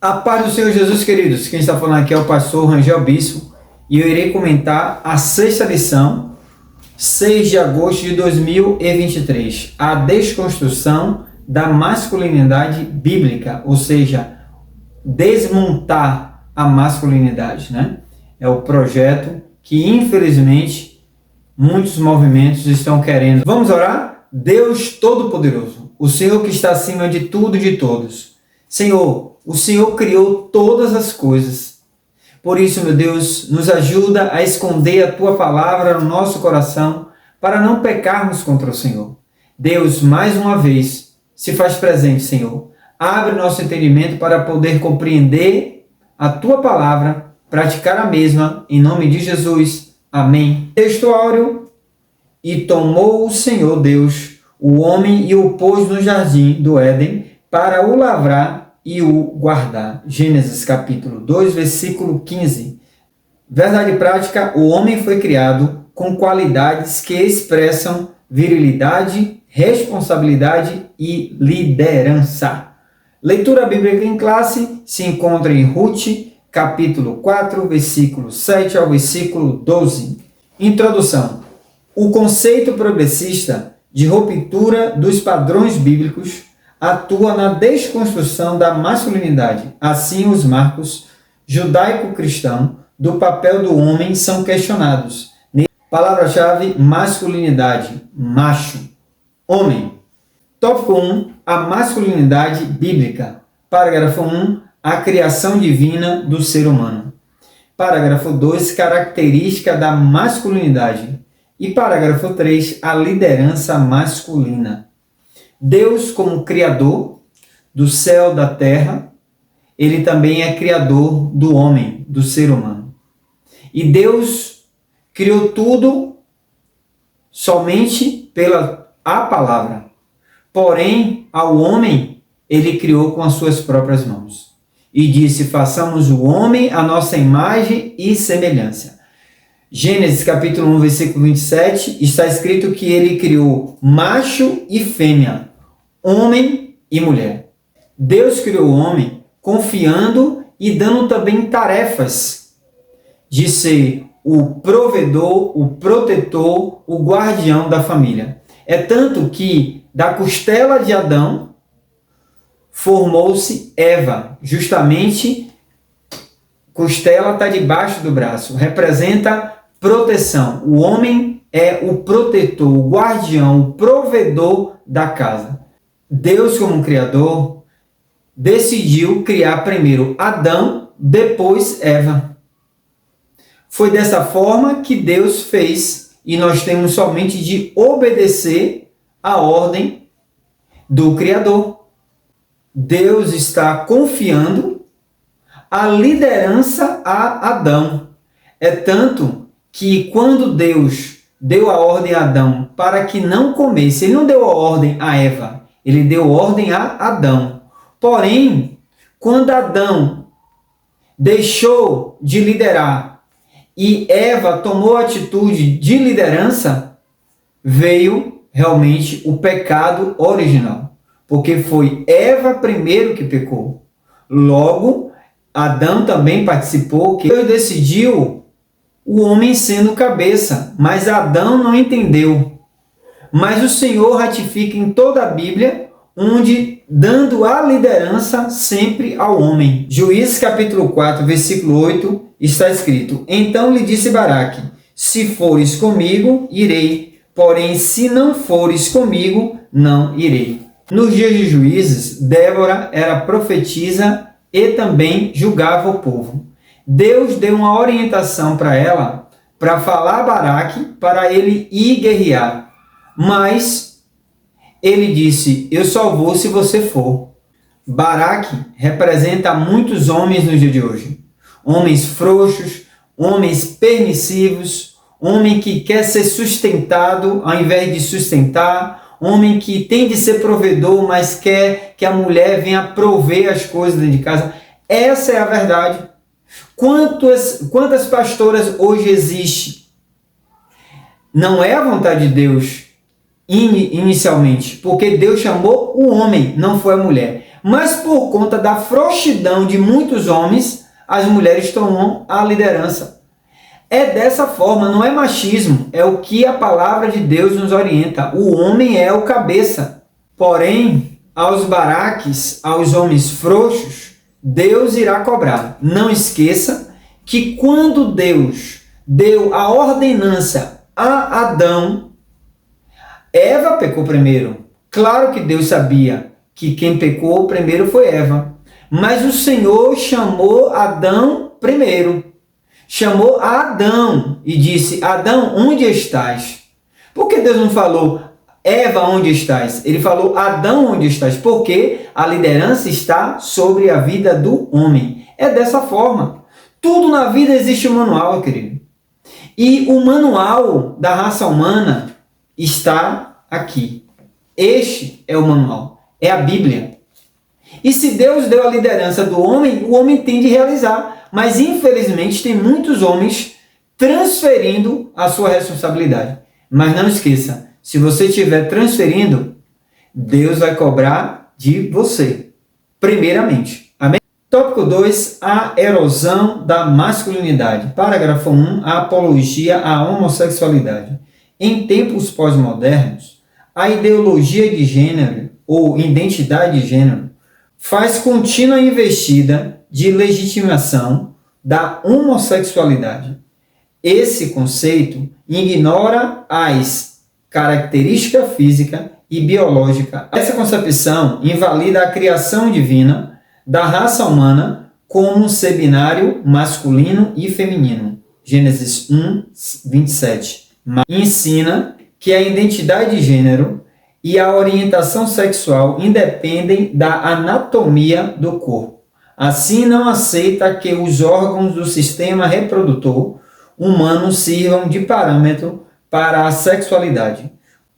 A paz do Senhor Jesus, queridos. Quem está falando aqui é o pastor Rangel Bispo e eu irei comentar a sexta lição, 6 de agosto de 2023, a desconstrução da masculinidade bíblica, ou seja, desmontar a masculinidade, né? É o projeto que, infelizmente, muitos movimentos estão querendo. Vamos orar? Deus Todo-Poderoso, o Senhor que está acima de tudo e de todos. Senhor, o Senhor criou todas as coisas. Por isso, meu Deus, nos ajuda a esconder a Tua palavra no nosso coração para não pecarmos contra o Senhor. Deus, mais uma vez, se faz presente, Senhor. Abre nosso entendimento para poder compreender a Tua palavra, praticar a mesma, em nome de Jesus. Amém. Texto áureo. E tomou o Senhor Deus o homem e o pôs no jardim do Éden para o lavrar e o guardar. Gênesis capítulo 2, versículo 15. Verdade prática: o homem foi criado com qualidades que expressam virilidade, responsabilidade e liderança. Leitura bíblica em classe se encontra em Ruth, capítulo 4, versículo 7 ao versículo 12. Introdução. O conceito progressista de ruptura dos padrões bíblicos atua na desconstrução da masculinidade. Assim, os marcos judaico-cristão do papel do homem são questionados. Palavra-chave: masculinidade, macho, homem. Tópico 1. A masculinidade bíblica. Parágrafo 1. A criação divina do ser humano. Parágrafo 2. Característica da masculinidade. E parágrafo 3. A liderança masculina. Deus, como Criador do céu, da terra, Ele também é Criador do homem, do ser humano. E Deus criou tudo somente pela a palavra. Porém, ao homem, Ele criou com as suas próprias mãos. E disse: façamos o homem à nossa imagem e semelhança. Gênesis capítulo 1, versículo 27, está escrito que Ele criou macho e fêmea, homem e mulher. Deus criou o homem confiando e dando também tarefas de ser o provedor, o protetor, o guardião da família. É tanto que da costela de Adão formou-se Eva. Justamente, costela está debaixo do braço, representa proteção. O homem é o protetor, o guardião, o provedor da casa. Deus, como Criador, decidiu criar primeiro Adão, depois Eva. Foi dessa forma que Deus fez, e nós temos somente de obedecer a ordem do Criador. Deus está confiando a liderança a Adão. É tanto que quando Deus deu a ordem a Adão para que não comesse, Ele não deu a ordem a Eva, Ele deu ordem a Adão. Porém, quando Adão deixou de liderar e Eva tomou a atitude de liderança, veio realmente o pecado original. Porque foi Eva primeiro que pecou. Logo, Adão também participou, que Deus decidiu o homem sendo cabeça, mas Adão não entendeu. Mas o Senhor ratifica em toda a Bíblia, onde dando a liderança sempre ao homem. Juízes capítulo 4, versículo 8, está escrito: então lhe disse Baraque: se fores comigo, irei, porém se não fores comigo, não irei. Nos dias de Juízes, Débora era profetisa e também julgava o povo. Deus deu uma orientação para ela, para falar a Baraque, para ele ir guerrear. Mas ele disse: eu só vou se você for. Baraque representa muitos homens no dia de hoje. Homens frouxos, homens permissivos, homem que quer ser sustentado ao invés de sustentar, homem que tem de ser provedor, mas quer que a mulher venha prover as coisas dentro de casa. Essa é a verdade. Quantas pastoras hoje existem? Não é a vontade de Deus inicialmente, porque Deus chamou o homem, não foi a mulher. Mas por conta da frouxidão de muitos homens, as mulheres tomam a liderança. É dessa forma, não é machismo, é o que a palavra de Deus nos orienta. O homem é o cabeça. Porém, aos baraques, aos homens frouxos, Deus irá cobrar. Não esqueça que quando Deus deu a ordenança a Adão, Eva pecou primeiro. Claro que Deus sabia que quem pecou primeiro foi Eva. Mas o Senhor chamou Adão primeiro. Chamou a Adão e disse: Adão, onde estás? Por que Deus não falou: Eva, onde estás? Ele falou: Adão, onde estás? Porque a liderança está sobre a vida do homem. É dessa forma. Tudo na vida existe um manual, querido. E o manual da raça humana está aqui. Este é o manual. É a Bíblia. E se Deus deu a liderança do homem, o homem tem de realizar. Mas, infelizmente, tem muitos homens transferindo a sua responsabilidade. Mas não esqueça, se você estiver transferindo, Deus vai cobrar de você, primeiramente. Amém? Tópico 2, a erosão da masculinidade. Parágrafo 1, a apologia à homossexualidade. Em tempos pós-modernos, a ideologia de gênero, ou identidade de gênero, faz contínua investida de legitimação da homossexualidade. Esse conceito ignora as características física e biológica. Essa concepção invalida a criação divina da raça humana como um ser binário masculino e feminino. Gênesis 1, 27. Mas ensina que a identidade de gênero e a orientação sexual independem da anatomia do corpo. Assim, não aceita que os órgãos do sistema reprodutor humano sirvam de parâmetro para a sexualidade.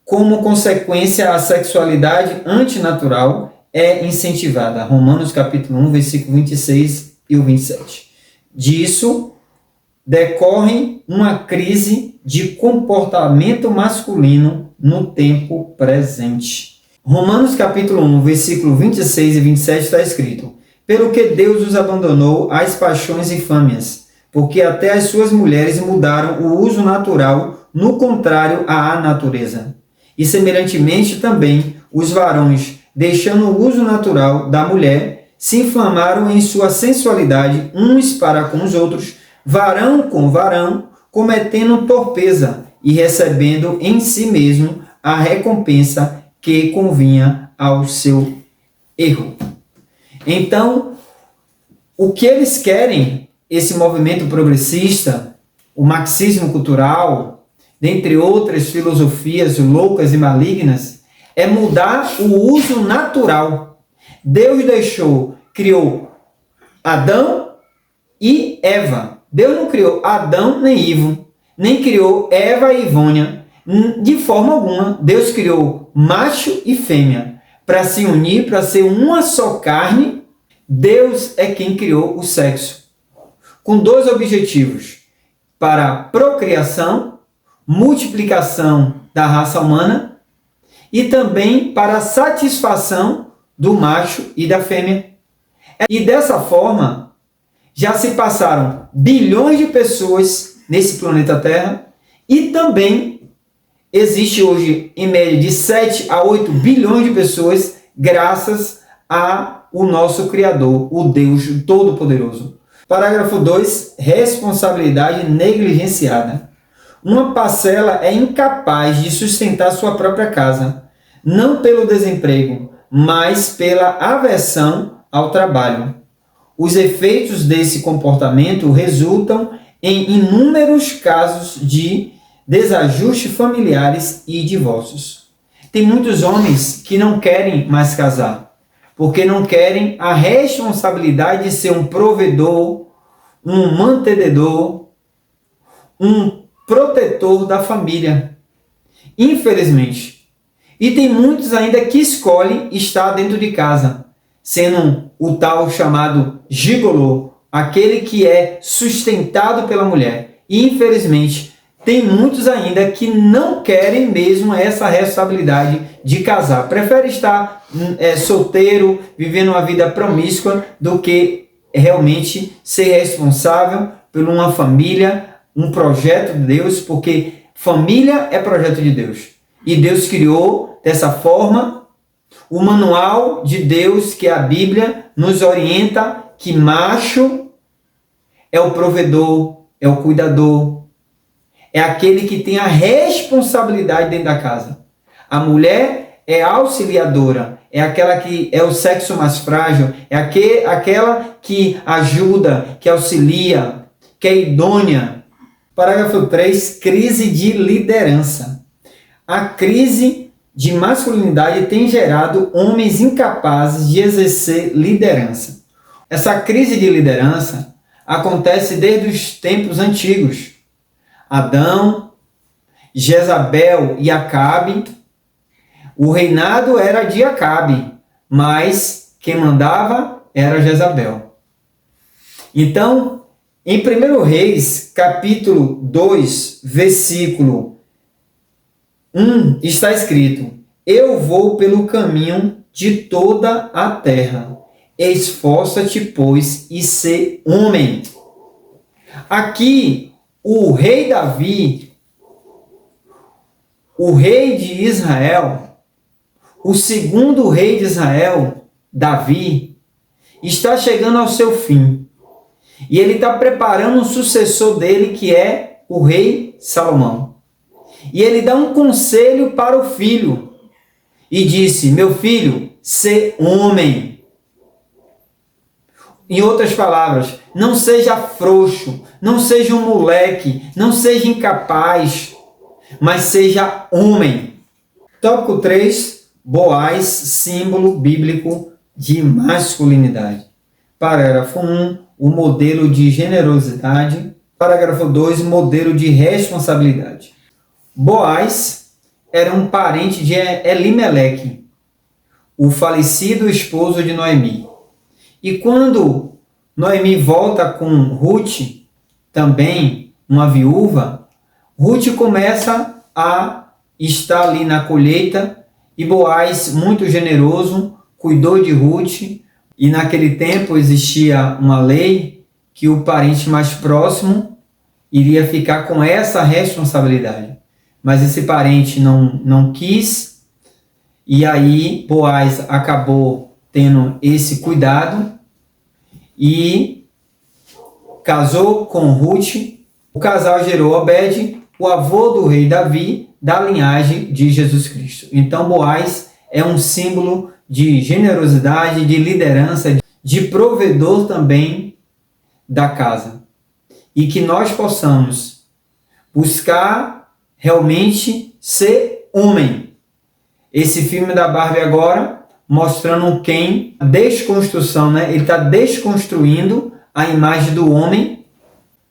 Como consequência, a sexualidade antinatural é incentivada. Romanos capítulo 1, versículo 26 e o 27. Disso decorre uma crise de comportamento masculino no tempo presente. Romanos capítulo 1, versículo 26 e 27 está escrito: pelo que Deus os abandonou às paixões infâmias, porque até as suas mulheres mudaram o uso natural no contrário à natureza. E semelhantemente também os varões, deixando o uso natural da mulher, se inflamaram em sua sensualidade uns para com os outros, varão com varão, cometendo torpeza e recebendo em si mesmo a recompensa que convinha ao seu erro. Então, o que eles querem, esse movimento progressista, o marxismo cultural, dentre outras filosofias loucas e malignas, é mudar o uso natural. Deus criou Adão e Eva. Deus não criou Adão nem Ivo, nem criou Eva e Ivônia. De forma alguma, Deus criou macho e fêmea para se unir, para ser uma só carne. Deus é quem criou o sexo, com dois objetivos: para procriação, multiplicação da raça humana, e também para a satisfação do macho e da fêmea. E dessa forma, já se passaram bilhões de pessoas nesse planeta Terra, e também existe hoje, em média, de 7 a 8 bilhões de pessoas, graças ao nosso Criador, o Deus Todo-Poderoso. Parágrafo 2, responsabilidade negligenciada. Uma parcela é incapaz de sustentar sua própria casa, não pelo desemprego, mas pela aversão ao trabalho. Os efeitos desse comportamento resultam em inúmeros casos de desajustes familiares e divórcios. Tem muitos homens que não querem mais casar, porque não querem a responsabilidade de ser um provedor, um mantenedor, um protetor da família. Infelizmente. E tem muitos ainda que escolhem estar dentro de casa, sendo o tal chamado gigolô, aquele que é sustentado pela mulher. E infelizmente, tem muitos ainda que não querem mesmo essa responsabilidade de casar. Prefere estar solteiro, vivendo uma vida promíscua, do que realmente ser responsável por uma família, um projeto de Deus, porque família é projeto de Deus. E Deus criou dessa forma. O manual de Deus, que é a Bíblia, nos orienta que macho é o provedor, é o cuidador, é aquele que tem a responsabilidade dentro da casa. A mulher é auxiliadora, é aquela que é o sexo mais frágil, é aquela que ajuda, que auxilia, que é idônea. Parágrafo 3, crise de liderança. A crise de masculinidade tem gerado homens incapazes de exercer liderança. Essa crise de liderança acontece desde os tempos antigos. Adão, Jezabel e Acabe. O reinado era de Acabe, mas quem mandava era Jezabel. Então, em 1 Reis, capítulo 2, versículo 1, está escrito: eu vou pelo caminho de toda a terra. Esforça-te, pois, e sê homem. Aqui, o rei Davi, o rei de Israel, o segundo rei de Israel, Davi, está chegando ao seu fim. E ele está preparando um sucessor dele, que é o rei Salomão. E ele dá um conselho para o filho. E disse: meu filho, sê homem. Em outras palavras, não seja frouxo, não seja um moleque, não seja incapaz, mas seja homem. Tópico 3, Boaz, símbolo bíblico de masculinidade. Parágrafo 1, o modelo de generosidade. Parágrafo 2, modelo de responsabilidade. Boaz era um parente de Elimeleque, o falecido esposo de Noemi. E quando Noemi volta com Ruth, também uma viúva, Ruth começa a estar ali na colheita, e Boaz, muito generoso, cuidou de Ruth. E naquele tempo existia uma lei que o parente mais próximo iria ficar com essa responsabilidade. Mas esse parente não quis, e aí Boaz acabou tendo esse cuidado e casou com Ruth. O casal gerou Obed, o avô do rei Davi, da linhagem de Jesus Cristo. Então Boaz é um símbolo de generosidade, de liderança, de provedor também da casa. E que nós possamos buscar realmente ser homem. Esse filme da Barbie agora, mostrando Ken, desconstrução, né? Ele está desconstruindo a imagem do homem.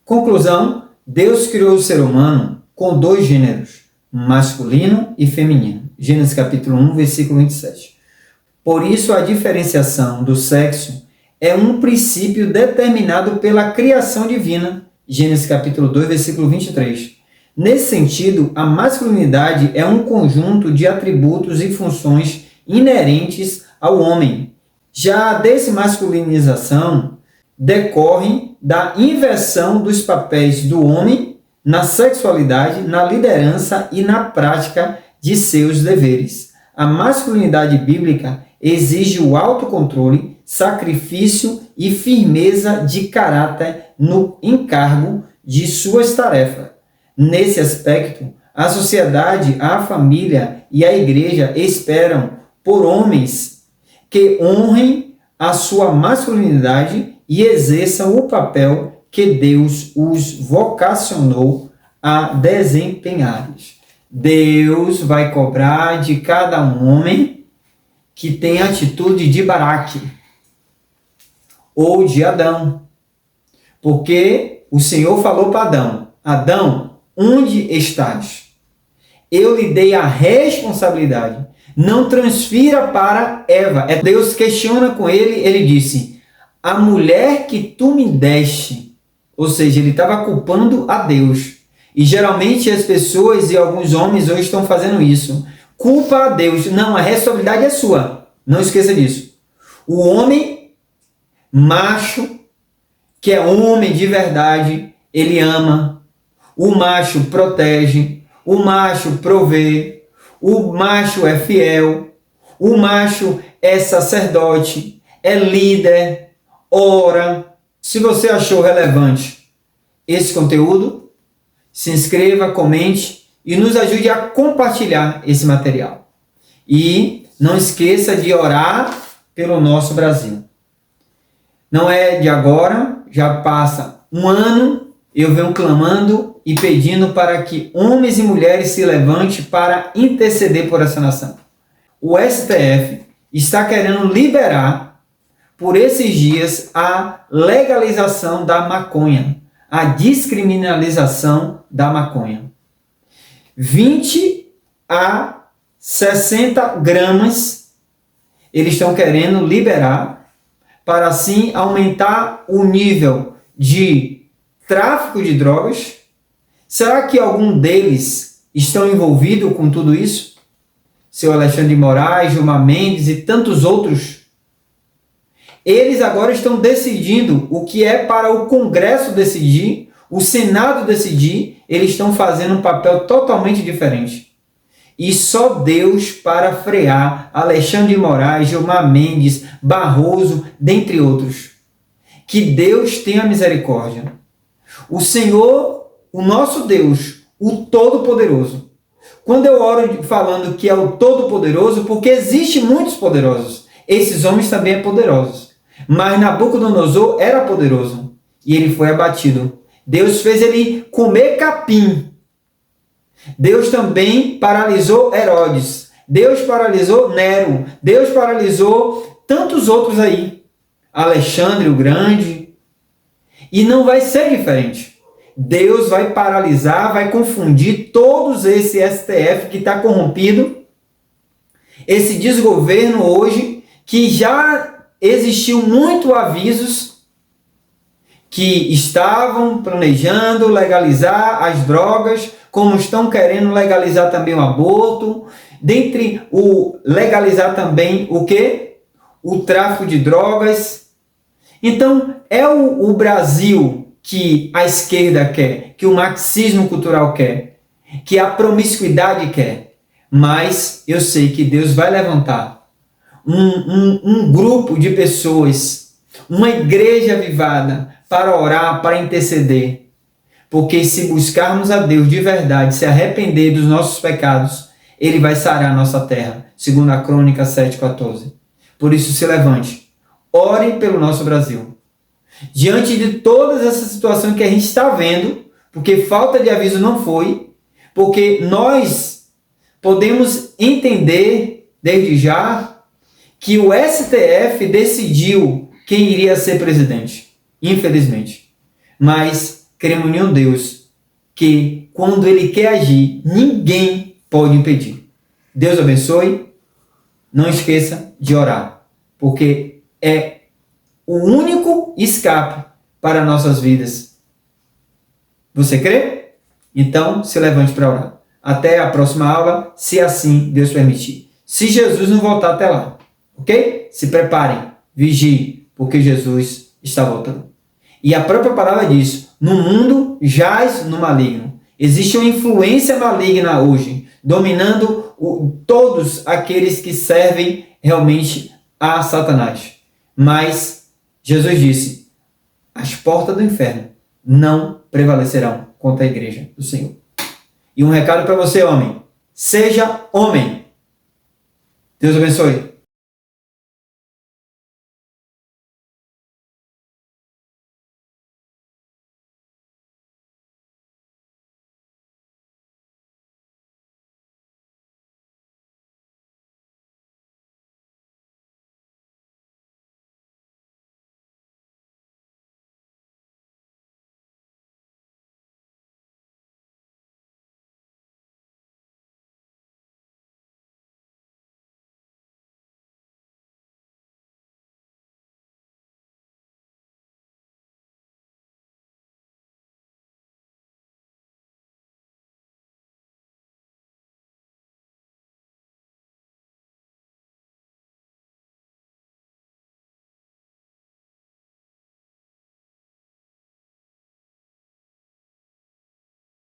Conclusão: Deus criou o ser humano com dois gêneros, masculino e feminino. Gênesis capítulo 1, versículo 27. Por isso, a diferenciação do sexo é um princípio determinado pela criação divina. Gênesis capítulo 2, versículo 23. Nesse sentido, a masculinidade é um conjunto de atributos e funções inerentes ao homem. Já a desmasculinização decorre da inversão dos papéis do homem na sexualidade, na liderança e na prática de seus deveres. A masculinidade bíblica exige o autocontrole, sacrifício e firmeza de caráter no encargo de suas tarefas. Nesse aspecto, a sociedade, a família e a igreja esperam por homens que honrem a sua masculinidade e exerçam o papel que Deus os vocacionou a desempenhar. Deus vai cobrar de cada homem que tem atitude de Baraque ou de Adão. Porque o Senhor falou para Adão: Adão, onde estás? Eu lhe dei a responsabilidade. Não transfira para Eva. Deus questiona com ele, ele disse: a mulher que tu me deste. Ou seja, ele estava culpando a Deus. E geralmente as pessoas e alguns homens hoje estão fazendo isso. Culpa a Deus. Não, a responsabilidade é sua. Não esqueça disso. O homem macho, que é homem de verdade, ele ama. O macho protege. O macho provê. O macho é fiel. O macho é sacerdote. É líder. Ora. Se você achou relevante esse conteúdo, se inscreva, comente e nos ajude a compartilhar esse material. E não esqueça de orar pelo nosso Brasil. Não é de agora, já passa um ano, eu venho clamando e pedindo para que homens e mulheres se levantem para interceder por essa nação. O STF está querendo liberar por esses dias a legalização da maconha, a descriminalização da maconha. 20 a 60 gramas eles estão querendo liberar para assim aumentar o nível de tráfico de drogas. Será que algum deles estão envolvidos com tudo isso? Seu Alexandre de Moraes, Gilmar Mendes e tantos outros. Eles agora estão decidindo o que é para o Congresso decidir, o Senado decidir. Eles estão fazendo um papel totalmente diferente. E só Deus para frear Alexandre de Moraes, Gilmar Mendes, Barroso, dentre outros. Que Deus tenha misericórdia. O Senhor, o nosso Deus, o Todo-Poderoso. Quando eu oro falando que é o Todo-Poderoso, porque existem muitos poderosos. Esses homens também são poderosos. Mas Nabucodonosor era poderoso e ele foi abatido. Deus fez ele comer capim. Deus também paralisou Herodes. Deus paralisou Nero. Deus paralisou tantos outros aí. Alexandre o Grande. E não vai ser diferente. Deus vai paralisar, vai confundir todos esse STF que está corrompido. Esse desgoverno hoje que já existiu muito avisos que estavam planejando legalizar as drogas, como estão querendo legalizar também o aborto, dentre o legalizar também o quê? O tráfico de drogas. Então, é o Brasil que a esquerda quer, que o marxismo cultural quer, que a promiscuidade quer. Mas eu sei que Deus vai levantar um grupo de pessoas, uma igreja avivada para orar, para interceder. Porque se buscarmos a Deus de verdade, se arrepender dos nossos pecados, Ele vai sarar a nossa terra, segundo a Crônica 7,14. Por isso se levante, ore pelo nosso Brasil. Diante de todas essas situações que a gente está vendo, porque falta de aviso não foi, porque nós podemos entender desde já que o STF decidiu quem iria ser presidente, infelizmente. Mas cremos em um Deus que, quando Ele quer agir, ninguém pode impedir. Deus abençoe. Não esqueça de orar, porque é o único escape para nossas vidas. Você crê? Então, se levante para orar. Até a próxima aula, se assim Deus permitir. Se Jesus não voltar até lá. Ok? Se preparem, vigiem, porque Jesus está voltando. E a própria palavra diz, no mundo jaz no maligno. Existe uma influência maligna hoje, dominando todos aqueles que servem realmente a Satanás. Mas Jesus disse, as portas do inferno não prevalecerão contra a igreja do Senhor. E um recado para você, homem. Seja homem. Deus abençoe.